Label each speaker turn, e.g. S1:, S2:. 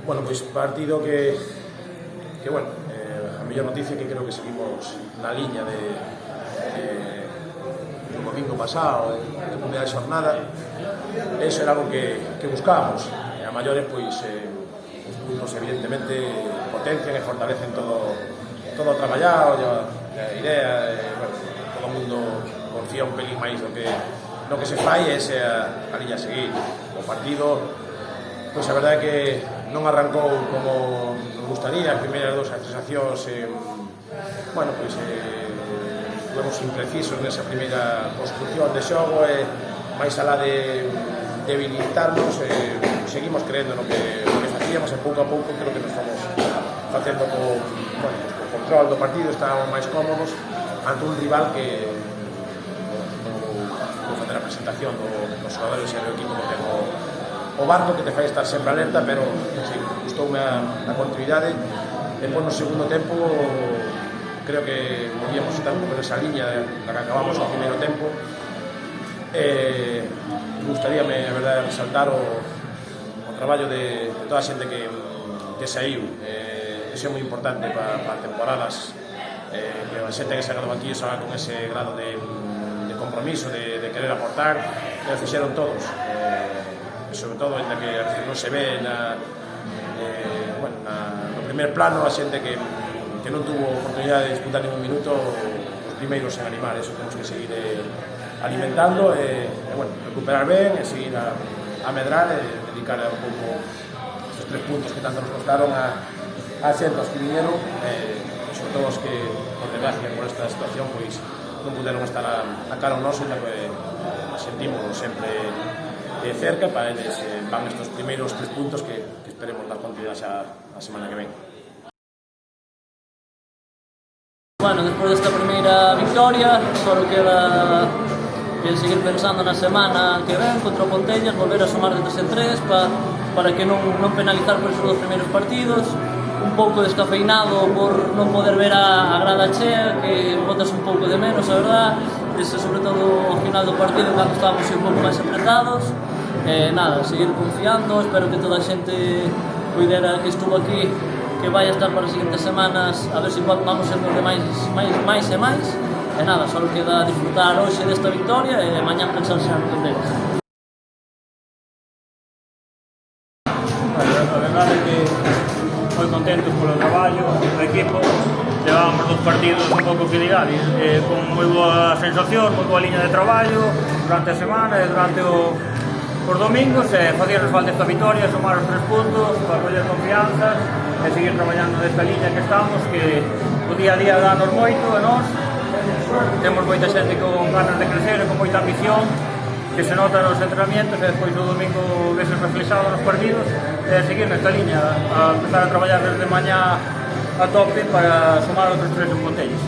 S1: Bueno, pois partido que bueno, a mellor noticia que creo que seguimos na liña do domingo pasado, de primeira xornada. Eso era algo que buscábamos. A maiores, pois, os puntos evidentemente potencian e fortalecen todo o traballado, a idea, bueno, todo o mundo confía un pelín máis no que se fai, e esa é a liña a seguir. O partido, pois a verdade é que non arrancou como nos gustaría. As primeiras dos sensacións, bueno, pois fomos imprecisos nesa primeira construcción de xogo, e máis alá de debilitarnos, seguimos creendo no que facíamos, e pouco a pouco creo que nos fomos facendo co control do partido. Estábamos máis cómodos ante un rival que vou facer a presentación dos xogadores e do equipo, que ten o barco que te fai estar sempre alerta, pero sí, gustoume a continuidade. Depois no segundo tempo creo que volvíamos estar por esa liña da que acabamos o primeiro tempo. Gustaríame, a verdade, resaltar o traballo de toda a xente que saiu. Iso é moi importante para temporadas, que a xente que se quedou aquí xa con ese grado de compromiso, de querer aportar, que fixeron todos. Sobre todo, ainda que non se ve no primer plano, a xente que non tuvo oportunidade de disputar ningún minuto, os primeiros en animar. Eso temos que seguir alimentando, e bueno, recuperar ben, e seguir a medrar, e dedicar un pouco estes 3 puntos que tanto nos costaron a xente, aos que viñeron, sobre todo os que, por desgracia, por esta situación, pois non puderon estar a cara ao noso, e que sentimos sempre de cerca. Para eles van estes primeiros 3 puntos que esperemos dar continuidade a semana que ven.
S2: Bueno, despois desta primeira victoria, só queda seguir pensando na semana que ven contra o Pontellas, volver a sumar de 3 en 3 para que non penalizar por esos 2 primeiros partidos. Un pouco descafeinado por non poder ver a grada chea, que botas un pouco de menos, a verdad, sobre todo ao final do partido, cando estábamos un pouco máis apretados. Nada, seguir confiando. Espero que toda a xente cuidera que estuvo aquí, que vai a estar para as seguintes semanas, a ver se vamos sendo de máis e máis. E nada, só queda disfrutar hoxe desta victoria e mañá pensar xa no Pontellas.
S3: A verdade é que moi contentos polo traballo do equipo. Levábamos 2 partidos un pouco que diga, con moi boa sensación, moi boa liña de traballo durante a semana e durante os domingos, e facíanos falta esta victoria, sumar os 3 puntos para coller confianza e seguir traballando nesta liña que estamos, que o día a día danos moito a nós. Temos moita xente con ganas de crecer e con moita ambición, que se nota nos entrenamientos, e despois o domingo vese reflexado nos partidos, e seguir nesta liña, a empezar a traballar desde mañá a tope para sumar outros 3 en Pontellas.